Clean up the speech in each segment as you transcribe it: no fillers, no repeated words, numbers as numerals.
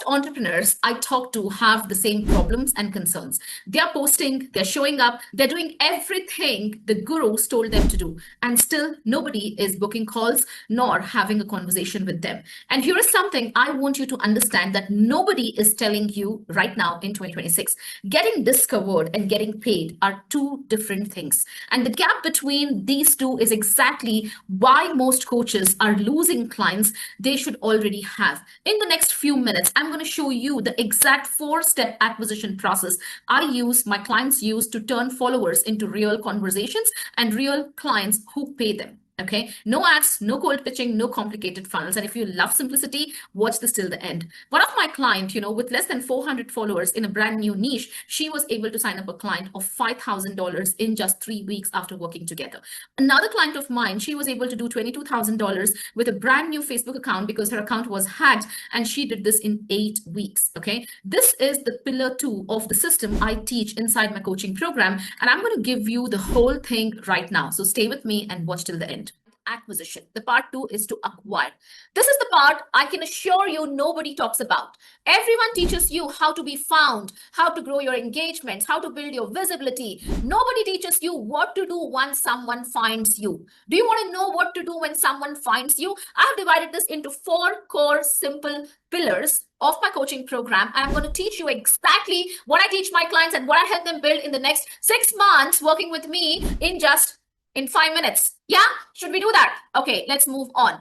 entrepreneurs I talk to have the same problems and concerns. They're posting, they're showing up, they're doing everything the gurus told them to do, and still nobody is booking calls nor having a conversation with them. And here is something I want you to understand that nobody is telling you right now in 2026. Getting discovered and getting paid are two different things. And the gap between these two is exactly why most coaches are losing clients they should already have. In the next few minutes, I'm going to show you the exact 4-step acquisition process my clients use to turn followers into real conversations and real clients who pay them. Okay, no ads, no cold pitching, no complicated funnels. And if you love simplicity, watch this till the end. One of my clients, with less than 400 followers in a brand new niche, she was able to sign up a client of $5,000 in just 3 weeks after working together. Another client of mine, she was able to do $22,000 with a brand new Facebook account because her account was hacked, and she did this in 8 weeks. Okay, this is the pillar 2 of the system I teach inside my coaching program, and I'm going to give you the whole thing right now. So stay with me and watch till the end. Acquisition. The part 2 is to acquire. This is the part I can assure you nobody talks about. Everyone teaches you how to be found, how to grow your engagements, how to build your visibility. Nobody teaches you what to do once someone finds you. Do you want to know what to do when someone finds you? I've divided this into 4 core simple pillars of my coaching program. I'm going to teach you exactly what I teach my clients and what I help them build in the next 6 months working with me in 5 minutes. Yeah, should we do that? Okay, let's move on.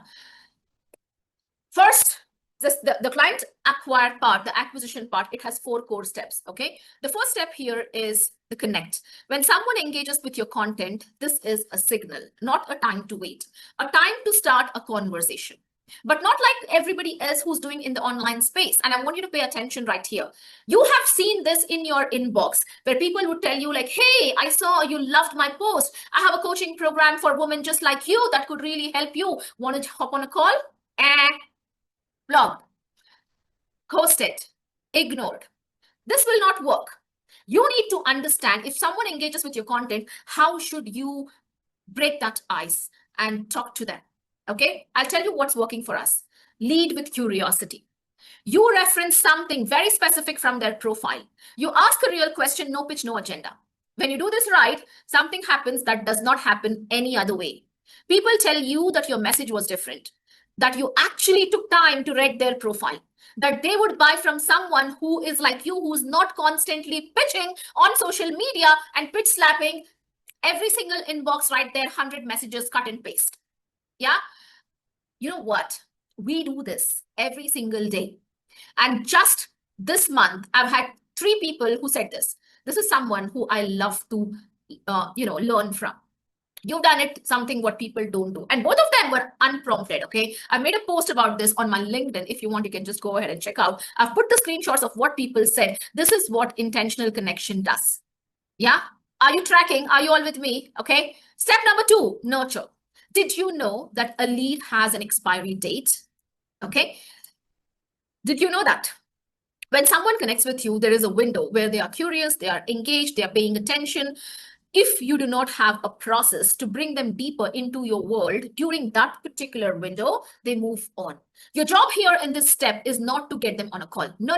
First, the client acquire part, the acquisition part, it has 4 core steps. Okay, the first step here is the connect. When someone engages with your content, this is a signal, not a time to wait, a time to start a conversation. But not like everybody else who's doing in the online space. And I want you to pay attention right here. You have seen this in your inbox where people would tell you like, hey, I saw you loved my post. I have a coaching program for women just like you that could really help you. Want to hop on a call? Blocked. Ghosted. Ignored. This will not work. You need to understand if someone engages with your content, how should you break that ice and talk to them? Okay, I'll tell you what's working for us. Lead with curiosity. You reference something very specific from their profile. You ask a real question, no pitch, no agenda. When you do this right, something happens that does not happen any other way. People tell you that your message was different, that you actually took time to read their profile, that they would buy from someone who is like you, who's not constantly pitching on social media and pitch slapping every single inbox right there, 100 messages cut and paste. Yeah. You know what? We do this every single day. And just this month, I've had 3 people who said this. This is someone who I love to, learn from. You've done it, something what people don't do. And both of them were unprompted, okay? I made a post about this on my LinkedIn. If you want, you can just go ahead and check out. I've put the screenshots of what people said. This is what intentional connection does. Yeah? Are you tracking? Are you all with me? Okay? Step number 2, nurture. Did you know that a lead has an expiry date? Okay. Did you know that? When someone connects with you, there is a window where they are curious, they are engaged, they are paying attention. If you do not have a process to bring them deeper into your world during that particular window, they move on. Your job here in this step is not to get them on a call. No.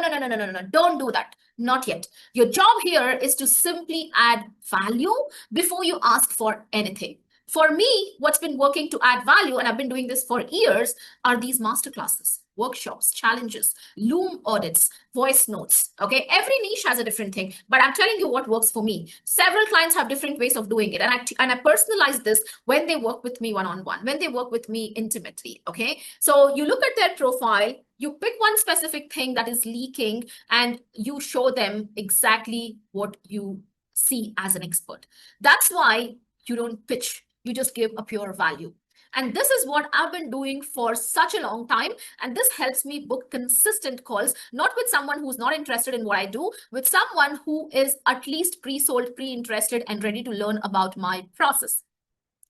Don't do that. Not yet. Your job here is to simply add value before you ask for anything. For me, what's been working to add value, and I've been doing this for years, are these masterclasses, workshops, challenges, Loom audits, voice notes. Okay, every niche has a different thing, but I'm telling you what works for me. Several clients have different ways of doing it, and I personalize this when they work with me one-on-one, when they work with me intimately. Okay, so you look at their profile, you pick one specific thing that is leaking, and you show them exactly what you see as an expert. That's why you don't pitch. You just give a pure value. And this is what I've been doing for such a long time. And this helps me book consistent calls, not with someone who's not interested in what I do, with someone who is at least pre-sold, pre-interested, and ready to learn about my process.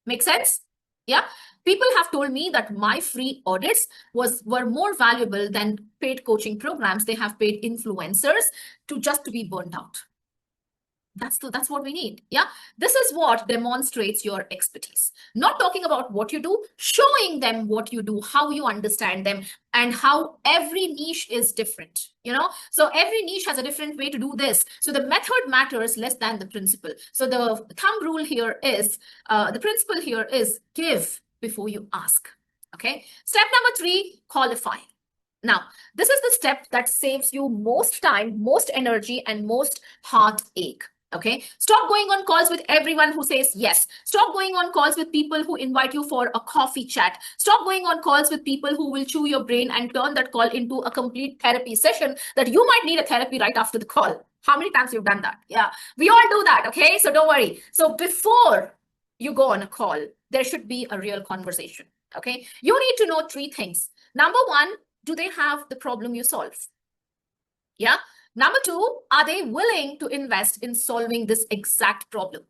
Make sense? Yeah. People have told me that my free audits were more valuable than paid coaching programs. They have paid influencers to be burnt out. That's what we need. Yeah. This is what demonstrates your expertise. Not talking about what you do, showing them what you do, how you understand them, and how every niche is different. So every niche has a different way to do this. So the method matters less than the principle. So the thumb rule here is, the principle here is give before you ask. Okay. Step number 3, qualify. Now, this is the step that saves you most time, most energy, and most heartache. Okay. Stop going on calls with everyone who says yes. Stop going on calls with people who invite you for a coffee chat. Stop going on calls with people who will chew your brain and turn that call into a complete therapy session that you might need a therapy right after the call. How many times you've done that? Yeah, we all do that. Okay. So don't worry. So before you go on a call, there should be a real conversation. Okay. You need to know 3 things. Number 1, do they have the problem you solve? Yeah. Number 2, are they willing to invest in solving this exact problem?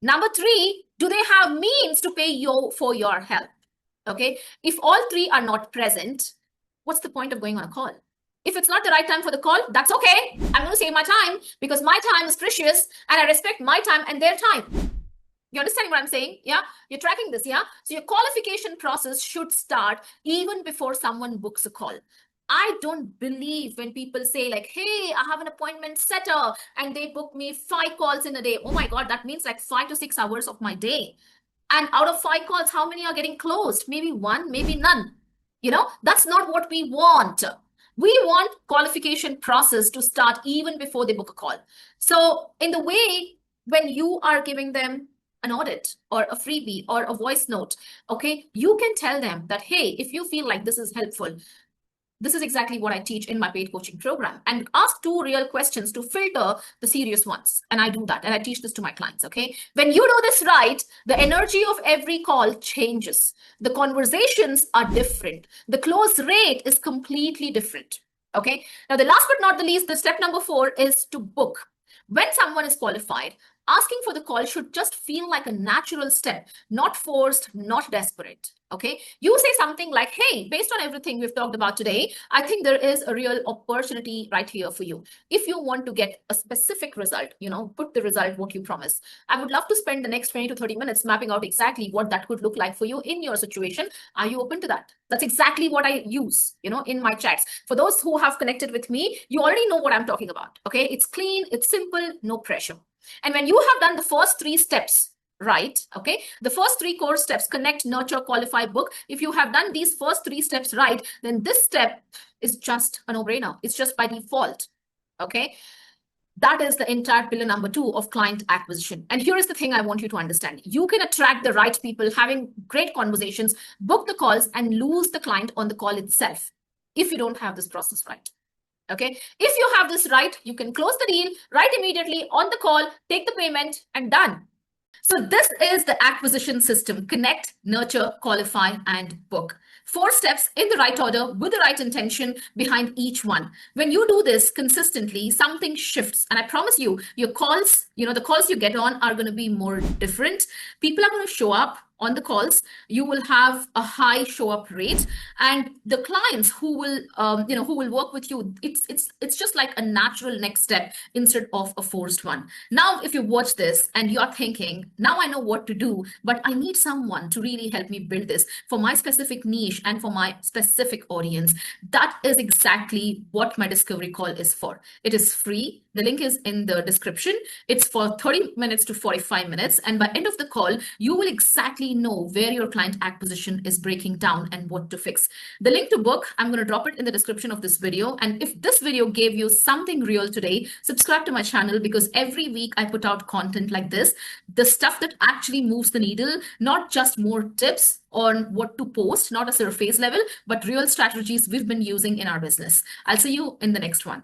Number 3, do they have means to pay you for your help? Okay. If all 3 are not present, what's the point of going on a call? If it's not the right time for the call, that's okay. I'm going to save my time because my time is precious and I respect my time and their time. You understand what I'm saying? Yeah. You're tracking this. Yeah. So your qualification process should start even before someone books a call. I don't believe when people say like, hey, I have an appointment setter and they book me 5 calls in a day. Oh my God, that means like 5 to 6 hours of my day. And out of 5 calls, how many are getting closed? Maybe 1, maybe none. That's not what we want. We want qualification process to start even before they book a call. So in the way, when you are giving them an audit or a freebie or a voice note, okay, you can tell them that, hey, if you feel like this is helpful, this is exactly what I teach in my paid coaching program, and ask 2 real questions to filter the serious ones. And I do that. And I teach this to my clients. Okay. When you do this right, the energy of every call changes. The conversations are different. The close rate is completely different. Okay. Now, the last but not the least, the step number 4 is to book. When someone is qualified, asking for the call should just feel like a natural step, not forced, not desperate. Okay. You say something like, hey, based on everything we've talked about today, I think there is a real opportunity right here for you. If you want to get a specific result, put the result what you promise. I would love to spend the next 20 to 30 minutes mapping out exactly what that could look like for you in your situation. Are you open to that? That's exactly what I use, in my chats. For those who have connected with me, you already know what I'm talking about. Okay. It's clean, it's simple, no pressure. And when you have done the first 3 steps, right? Okay. The first 3 core steps, connect, nurture, qualify, book. If you have done these first 3 steps right, then this step is just a no-brainer. It's just by default. Okay. That is the entire pillar number 2 of client acquisition. And here is the thing I want you to understand. You can attract the right people, having great conversations, book the calls, and lose the client on the call itself if you don't have this process right. Okay. If you have this right, you can close the deal right immediately on the call, take the payment, and done. So this is the acquisition system: connect, nurture, qualify, and book. 4 steps in the right order with the right intention behind each one. When you do this consistently, something shifts. And I promise you, your calls, the calls you get on are going to be more different. People are going to show up on the calls. You will have a high show up rate, and the clients who will work with you, it's just like a natural next step instead of a forced one. Now, if you watch this and you're thinking, now I know what to do, but I need someone to really help me build this for my specific niche and for my specific audience, that is exactly what my discovery call is for. It is free. The link is in the description. It's for 30 minutes to 45 minutes. And by end of the call, you will exactly know where your client acquisition is breaking down and what to fix. The link to book, I'm going to drop it in the description of this video. And if this video gave you something real today, subscribe to my channel, because every week I put out content like this, the stuff that actually moves the needle, not just more tips on what to post, not a surface level, but real strategies we've been using in our business. I'll see you in the next one.